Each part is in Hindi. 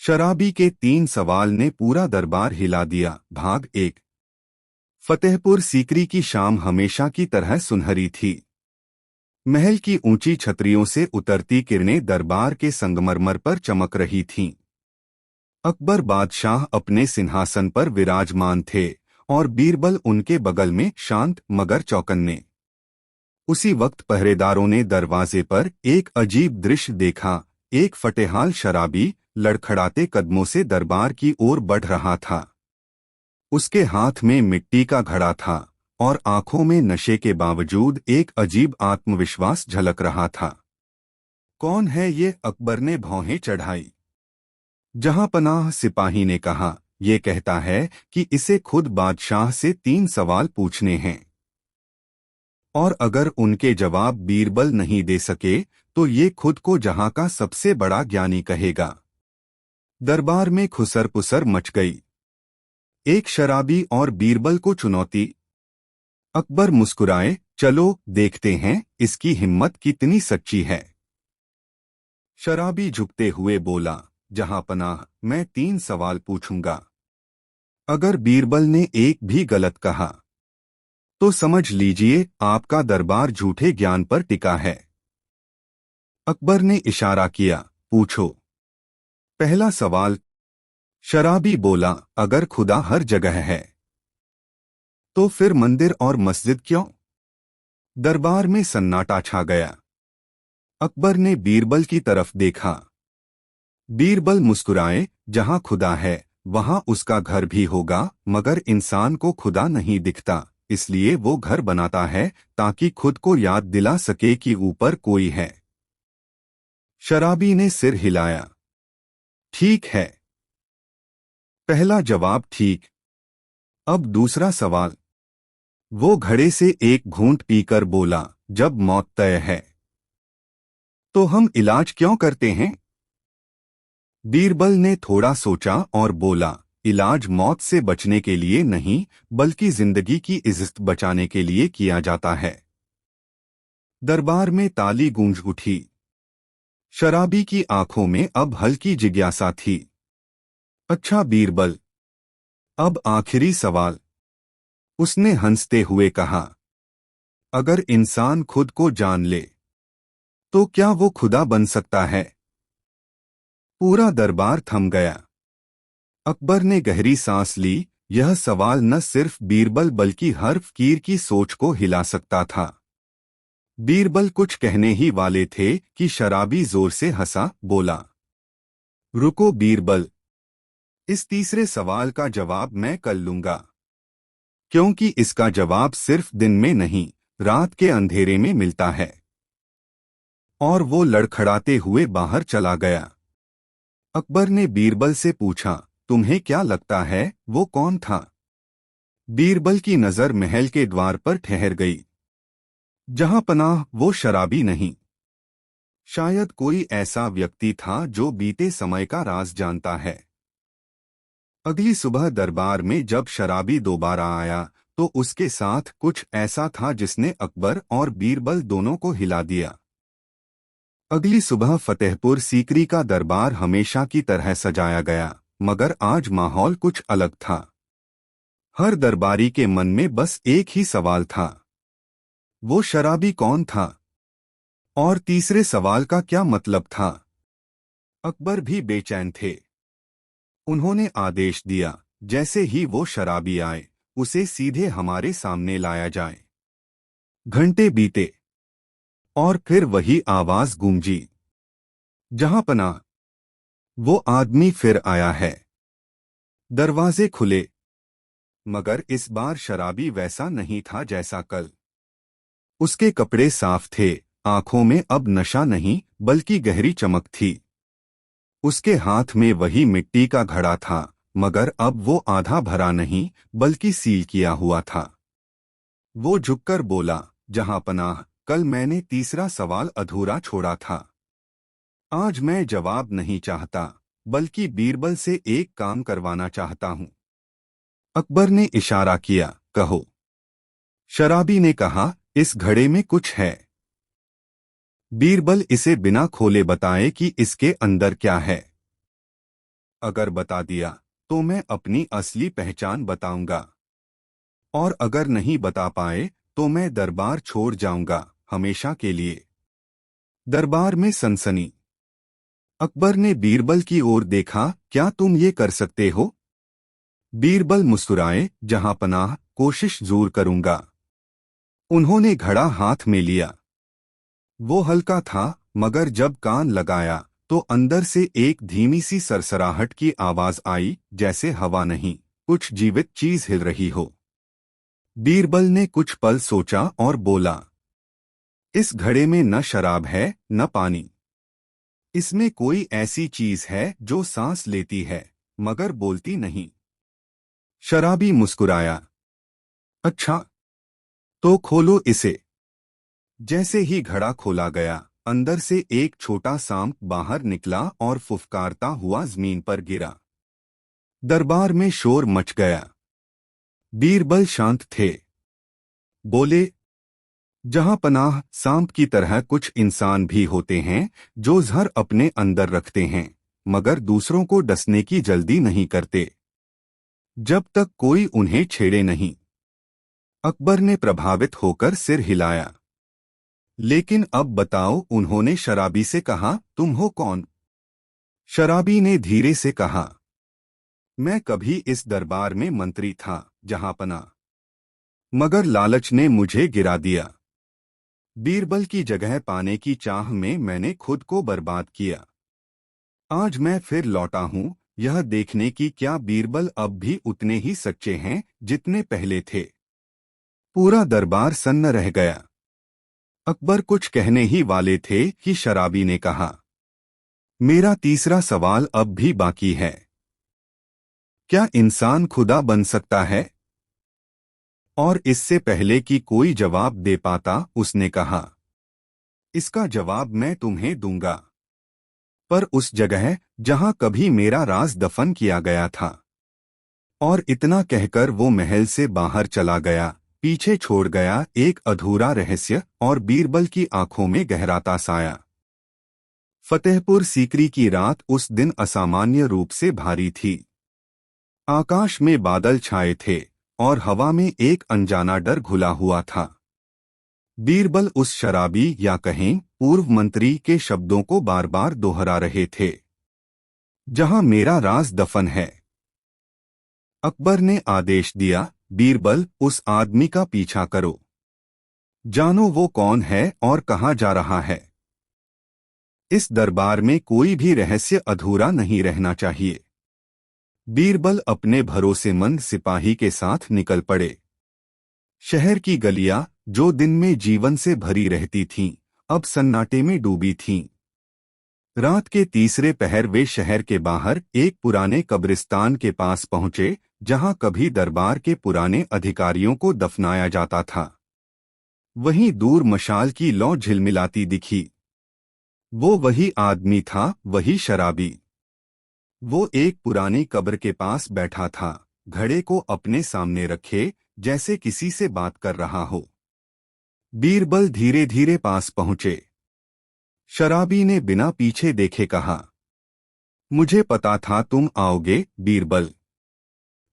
शराबी के 3 सवाल ने पूरा दरबार हिला दिया। भाग 1। फतेहपुर सीकरी की शाम हमेशा की तरह सुनहरी थी। महल की ऊंची छतरियों से उतरती किरणें दरबार के संगमरमर पर चमक रही थीं। अकबर बादशाह अपने सिंहासन पर विराजमान थे और बीरबल उनके बगल में शांत मगर चौकन्ने। उसी वक्त पहरेदारों ने दरवाजे पर एक अजीब दृश्य देखा। एक फटेहाल शराबी लड़खड़ाते कदमों से दरबार की ओर बढ़ रहा था। उसके हाथ में मिट्टी का घड़ा था और आंखों में नशे के बावजूद एक अजीब आत्मविश्वास झलक रहा था। कौन है ये? अकबर ने भौहें चढ़ाई। जहांपनाह सिपाही ने कहा, ये कहता है कि इसे खुद बादशाह से 3 सवाल पूछने हैं, और अगर उनके जवाब बीरबल नहीं दे सके तो ये खुद को जहां का सबसे बड़ा ज्ञानी कहेगा। दरबार में खुसर पुसर मच गई। एक शराबी और बीरबल को चुनौती। अकबर मुस्कुराए, चलो देखते हैं इसकी हिम्मत कितनी सच्ची है। शराबी झुकते हुए बोला, जहांपनाह, मैं 3 सवाल पूछूंगा। अगर बीरबल ने एक भी गलत कहा तो समझ लीजिए आपका दरबार झूठे ज्ञान पर टिका है। अकबर ने इशारा किया, पूछो। पहला सवाल। शराबी बोला, अगर खुदा हर जगह है तो फिर मंदिर और मस्जिद क्यों? दरबार में सन्नाटा छा गया। अकबर ने बीरबल की तरफ देखा। बीरबल मुस्कुराए, जहां खुदा है वहां उसका घर भी होगा, मगर इंसान को खुदा नहीं दिखता, इसलिए वो घर बनाता है ताकि खुद को याद दिला सके कि ऊपर कोई है। शराबी ने सिर हिलाया। ठीक है, पहला जवाब ठीक। अब दूसरा सवाल। वो घड़े से एक घूंट पीकर बोला, जब मौत तय है तो हम इलाज क्यों करते हैं? बीरबल ने थोड़ा सोचा और बोला, इलाज मौत से बचने के लिए नहीं बल्कि जिंदगी की इज्जत बचाने के लिए किया जाता है। दरबार में ताली गूंज उठी। शराबी की आंखों में अब हल्की जिज्ञासा थी। अच्छा बीरबल, अब आखिरी सवाल। उसने हंसते हुए कहा, अगर इंसान खुद को जान ले तो क्या वो खुदा बन सकता है? पूरा दरबार थम गया। अकबर ने गहरी सांस ली। यह सवाल न सिर्फ बीरबल बल्कि हर फकीर की सोच को हिला सकता था। बीरबल कुछ कहने ही वाले थे कि शराबी जोर से हंसा, बोला, रुको बीरबल, इस तीसरे सवाल का जवाब मैं कल लूंगा, क्योंकि इसका जवाब सिर्फ दिन में नहीं रात के अंधेरे में मिलता है। और वो लड़खड़ाते हुए बाहर चला गया। अकबर ने बीरबल से पूछा, तुम्हें क्या लगता है वो कौन था? बीरबल की नजर महल के द्वार पर ठहर गई। जहांपनाह, वो शराबी नहीं, शायद कोई ऐसा व्यक्ति था जो बीते समय का राज जानता है। अगली सुबह दरबार में जब शराबी दोबारा आया तो उसके साथ कुछ ऐसा था जिसने अकबर और बीरबल दोनों को हिला दिया। अगली सुबह फतेहपुर सीकरी का दरबार हमेशा की तरह सजाया गया, मगर आज माहौल कुछ अलग था। हर दरबारी के मन में बस एक ही सवाल था, वो शराबी कौन था और तीसरे सवाल का क्या मतलब था? अकबर भी बेचैन थे। उन्होंने आदेश दिया, जैसे ही वो शराबी आए उसे सीधे हमारे सामने लाया जाए। घंटे बीते और फिर वही आवाज गूंजी, जहांपनाह, वो आदमी फिर आया है। दरवाजे खुले, मगर इस बार शराबी वैसा नहीं था जैसा कल। उसके कपड़े साफ थे, आंखों में अब नशा नहीं बल्कि गहरी चमक थी। उसके हाथ में वही मिट्टी का घड़ा था, मगर अब वो आधा भरा नहीं बल्कि सील किया हुआ था। वो झुककर बोला, जहांपनाह, कल मैंने तीसरा सवाल अधूरा छोड़ा था। आज मैं जवाब नहीं चाहता बल्कि बीरबल से एक काम करवाना चाहता हूं। अकबर ने इशारा किया, कहो। शराबी ने कहा, इस घड़े में कुछ है। बीरबल इसे बिना खोले बताए कि इसके अंदर क्या है। अगर बता दिया तो मैं अपनी असली पहचान बताऊंगा, और अगर नहीं बता पाए तो मैं दरबार छोड़ जाऊंगा हमेशा के लिए। दरबार में सनसनी। अकबर ने बीरबल की ओर देखा। क्या तुम ये कर सकते हो? बीरबल मुस्कुराए। जहां पनाह, कोशिश जरूर करूंगा। उन्होंने घड़ा हाथ में लिया। वो हल्का था, मगर जब कान लगाया तो अंदर से एक धीमी सी सरसराहट की आवाज आई, जैसे हवा नहीं, कुछ जीवित चीज हिल रही हो। बीरबल ने कुछ पल सोचा और बोला, इस घड़े में न शराब है न पानी। इसमें कोई ऐसी चीज है जो सांस लेती है मगर बोलती नहीं। शराबी मुस्कुराया। अच्छा, तो खोलो इसे। जैसे ही घड़ा खोला गया, अंदर से एक छोटा सांप बाहर निकला और फुफकारता हुआ जमीन पर गिरा। दरबार में शोर मच गया। बीरबल शांत थे। बोले, जहां पनाह, सांप की तरह कुछ इंसान भी होते हैं जो जहर अपने अंदर रखते हैं मगर दूसरों को डसने की जल्दी नहीं करते जब तक कोई उन्हें छेड़े नहीं। अकबर ने प्रभावित होकर सिर हिलाया। लेकिन अब बताओ, उन्होंने शराबी से कहा, तुम हो कौन? शराबी ने धीरे से कहा, मैं कभी इस दरबार में मंत्री था जहांपना, मगर लालच ने मुझे गिरा दिया। बीरबल की जगह पाने की चाह में मैंने खुद को बर्बाद किया। आज मैं फिर लौटा हूं, यह देखने की क्या बीरबल अब भी उतने ही सच्चे हैं जितने पहले थे। पूरा दरबार सन्न रह गया। अकबर कुछ कहने ही वाले थे कि शराबी ने कहा, मेरा तीसरा सवाल अब भी बाकी है। क्या इंसान खुदा बन सकता है? और इससे पहले कि कोई जवाब दे पाता, उसने कहा, इसका जवाब मैं तुम्हें दूंगा, पर उस जगह जहां कभी मेरा राज दफन किया गया था। और इतना कहकर वो महल से बाहर चला गया, पीछे छोड़ गया एक अधूरा रहस्य और बीरबल की आंखों में गहराता साया। फतेहपुर सीकरी की रात उस दिन असामान्य रूप से भारी थी। आकाश में बादल छाए थे और हवा में एक अनजाना डर घुला हुआ था। बीरबल उस शराबी या कहें पूर्व मंत्री के शब्दों को बार बार दोहरा रहे थे, जहां मेरा राज दफन है। अकबर ने आदेश दिया, बीरबल, उस आदमी का पीछा करो। जानो वो कौन है और कहाँ जा रहा है। इस दरबार में कोई भी रहस्य अधूरा नहीं रहना चाहिए। बीरबल अपने भरोसेमंद सिपाही के साथ निकल पड़े। शहर की गलियां, जो दिन में जीवन से भरी रहती थीं, अब सन्नाटे में डूबी थीं। रात के तीसरे पहर वे शहर के बाहर एक पुराने कब्रिस्तान के पास पहुंचे, जहां कभी दरबार के पुराने अधिकारियों को दफनाया जाता था। वहीं दूर मशाल की लौ झिलमिलाती दिखी। वो वही आदमी था, वही शराबी। वो एक पुरानी कब्र के पास बैठा था, घड़े को अपने सामने रखे, जैसे किसी से बात कर रहा हो। बीरबल धीरे धीरे पास पहुंचे। शराबी ने बिना पीछे देखे कहा, मुझे पता था तुम आओगे, बीरबल।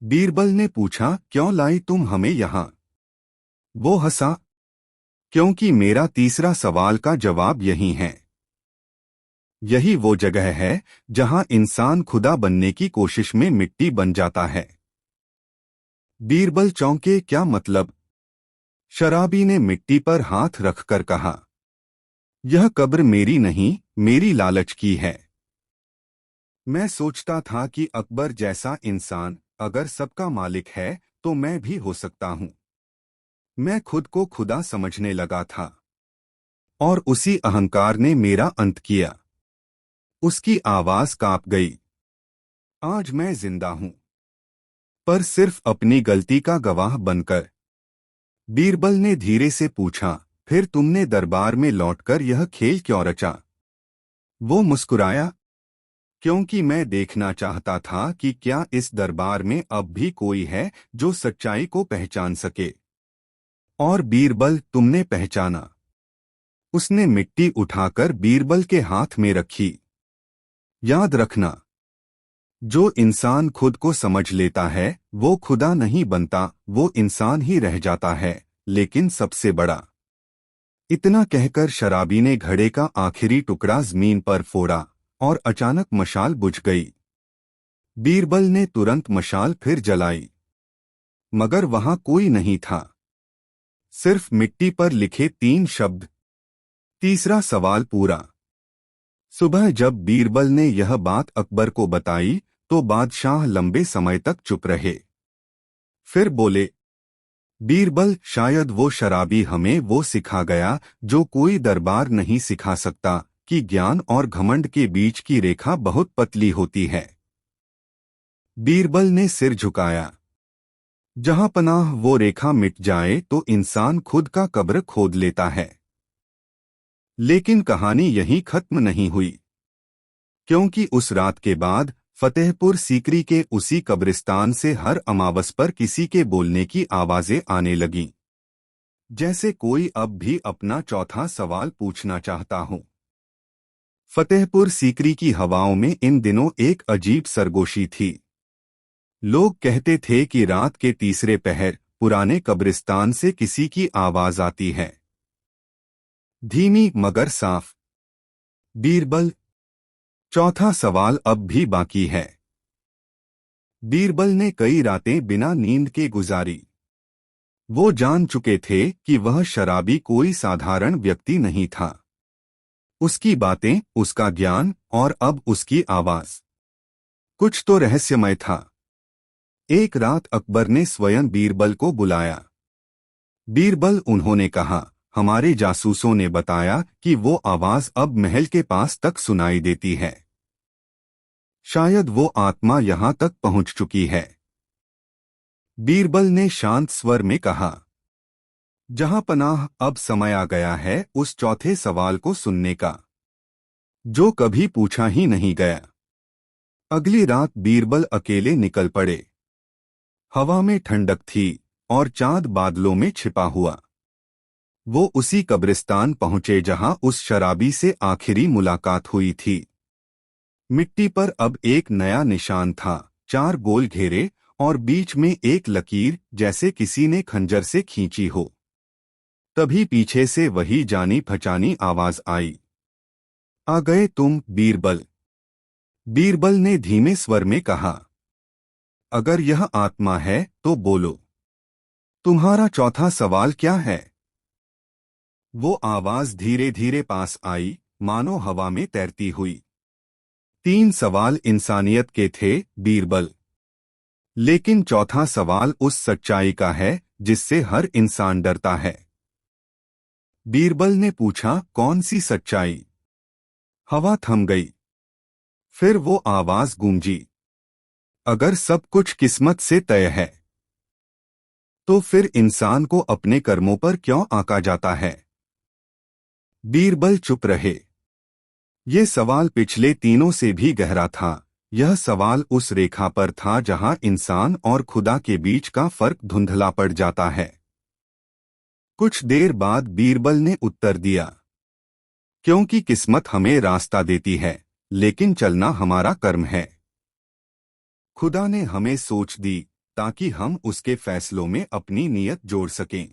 बीरबल ने पूछा, क्यों लाई तुम हमें यहां? वो हंसा, क्योंकि मेरा तीसरा सवाल का जवाब यही है। यही वो जगह है जहां इंसान खुदा बनने की कोशिश में मिट्टी बन जाता है। बीरबल चौंके, क्या मतलब? शराबी ने मिट्टी पर हाथ रखकर कहा, यह कब्र मेरी नहीं, मेरी लालच की है। मैं सोचता था कि अकबर जैसा इंसान अगर सबका मालिक है तो मैं भी हो सकता हूं। मैं खुद को खुदा समझने लगा था, और उसी अहंकार ने मेरा अंत किया। उसकी आवाज कांप गई। आज मैं जिंदा हूं, पर सिर्फ अपनी गलती का गवाह बनकर। बीरबल ने धीरे से पूछा, फिर तुमने दरबार में लौटकर यह खेल क्यों रचा? वो मुस्कुराया, क्योंकि मैं देखना चाहता था कि क्या इस दरबार में अब भी कोई है जो सच्चाई को पहचान सके। और बीरबल, तुमने पहचाना। उसने मिट्टी उठाकर बीरबल के हाथ में रखी। याद रखना, जो इंसान खुद को समझ लेता है वो खुदा नहीं बनता, वो इंसान ही रह जाता है, लेकिन सबसे बड़ा। इतना कहकर शराबी ने घड़े का आखिरी टुकड़ा जमीन पर फोड़ा और अचानक मशाल बुझ गई। बीरबल ने तुरंत मशाल फिर जलाई, मगर वहां कोई नहीं था, सिर्फ मिट्टी पर लिखे 3 शब्द। तीसरा सवाल पूरा। सुबह जब बीरबल ने यह बात अकबर को बताई तो बादशाह लंबे समय तक चुप रहे। फिर बोले, बीरबल, शायद वो शराबी हमें वो सिखा गया जो कोई दरबार नहीं सिखा सकता, कि ज्ञान और घमंड के बीच की रेखा बहुत पतली होती है। बीरबल ने सिर झुकाया। जहां पनाह वो रेखा मिट जाए तो इंसान खुद का कब्र खोद लेता है। लेकिन कहानी यहीं खत्म नहीं हुई, क्योंकि उस रात के बाद फतेहपुर सीकरी के उसी कब्रिस्तान से हर अमावस पर किसी के बोलने की आवाजें आने लगीं, जैसे कोई अब भी अपना चौथा सवाल पूछना चाहता हो। फतेहपुर सीकरी की हवाओं में इन दिनों एक अजीब सरगोशी थी। लोग कहते थे कि रात के तीसरे पहर पुराने कब्रिस्तान से किसी की आवाज आती है, धीमी मगर साफ। बीरबल, चौथा सवाल अब भी बाकी है। बीरबल ने कई रातें बिना नींद के गुजारी। वो जान चुके थे कि वह शराबी कोई साधारण व्यक्ति नहीं था। उसकी बातें, उसका ज्ञान और अब उसकी आवाज, कुछ तो रहस्यमय था। एक रात अकबर ने स्वयं बीरबल को बुलाया। बीरबल, उन्होंने कहा, हमारे जासूसों ने बताया कि वो आवाज अब महल के पास तक सुनाई देती है। शायद वो आत्मा यहां तक पहुंच चुकी है। बीरबल ने शांत स्वर में कहा, जहां पनाह, अब समय आ गया है उस चौथे सवाल को सुनने का, जो कभी पूछा ही नहीं गया। अगली रात बीरबल अकेले निकल पड़े। हवा में ठंडक थी और चांद बादलों में छिपा हुआ। वो उसी कब्रिस्तान पहुंचे जहां उस शराबी से आखिरी मुलाकात हुई थी। मिट्टी पर अब एक नया निशान था, 4 गोल घेरे और बीच में एक लकीर जैसे किसी ने खंजर से खींची हो। तभी पीछे से वही जानी पहचानी आवाज आई, आ गए तुम, बीरबल। बीरबल ने धीमे स्वर में कहा, अगर यह आत्मा है तो बोलो, तुम्हारा चौथा सवाल क्या है? वो आवाज धीरे धीरे पास आई, मानो हवा में तैरती हुई। 3 सवाल इंसानियत के थे, बीरबल, लेकिन चौथा सवाल उस सच्चाई का है जिससे हर इंसान डरता है। बीरबल ने पूछा, कौन सी सच्चाई? हवा थम गई। फिर वो आवाज गूंजी, अगर सब कुछ किस्मत से तय है, तो फिर इंसान को अपने कर्मों पर क्यों आंका जाता है? बीरबल चुप रहे। ये सवाल पिछले तीनों से भी गहरा था। यह सवाल उस रेखा पर था जहां इंसान और खुदा के बीच का फर्क धुंधला पड़ जाता है। कुछ देर बाद बीरबल ने उत्तर दिया, क्योंकि किस्मत हमें रास्ता देती है, लेकिन चलना हमारा कर्म है। खुदा ने हमें सोच दी ताकि हम उसके फैसलों में अपनी नीयत जोड़ सकें।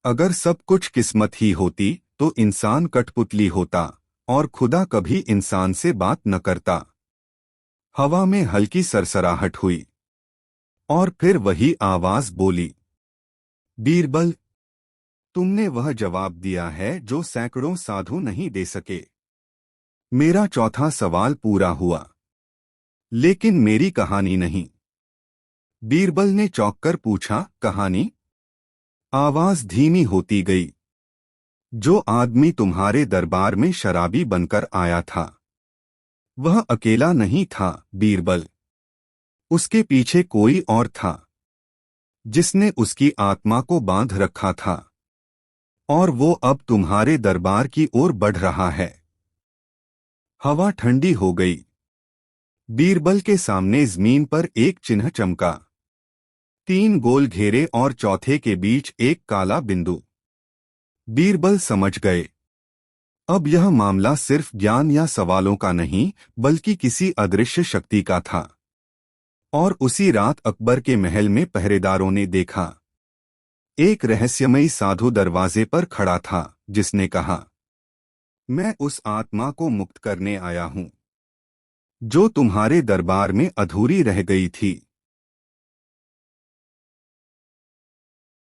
अगर सब कुछ किस्मत ही होती तो इंसान कठपुतली होता और खुदा कभी इंसान से बात न करता। हवा में हल्की सरसराहट हुई और फिर वही आवाज बोली, बीरबल, तुमने वह जवाब दिया है जो सैकड़ों साधु नहीं दे सके। मेरा चौथा सवाल पूरा हुआ, लेकिन मेरी कहानी नहीं। बीरबल ने चौंककर पूछा, कहानी? आवाज धीमी होती गई। जो आदमी तुम्हारे दरबार में शराबी बनकर आया था, वह अकेला नहीं था, बीरबल। उसके पीछे कोई और था, जिसने उसकी आत्मा को बांध रखा था, और वो अब तुम्हारे दरबार की ओर बढ़ रहा है। हवा ठंडी हो गई। बीरबल के सामने जमीन पर एक चिन्ह चमका, 3 गोल घेरे और चौथे के बीच एक काला बिंदु। बीरबल समझ गए, अब यह मामला सिर्फ ज्ञान या सवालों का नहीं, बल्कि किसी अदृश्य शक्ति का था। और उसी रात अकबर के महल में पहरेदारों ने देखा, एक रहस्यमयी साधु दरवाजे पर खड़ा था, जिसने कहा, मैं उस आत्मा को मुक्त करने आया हूं जो तुम्हारे दरबार में अधूरी रह गई थी।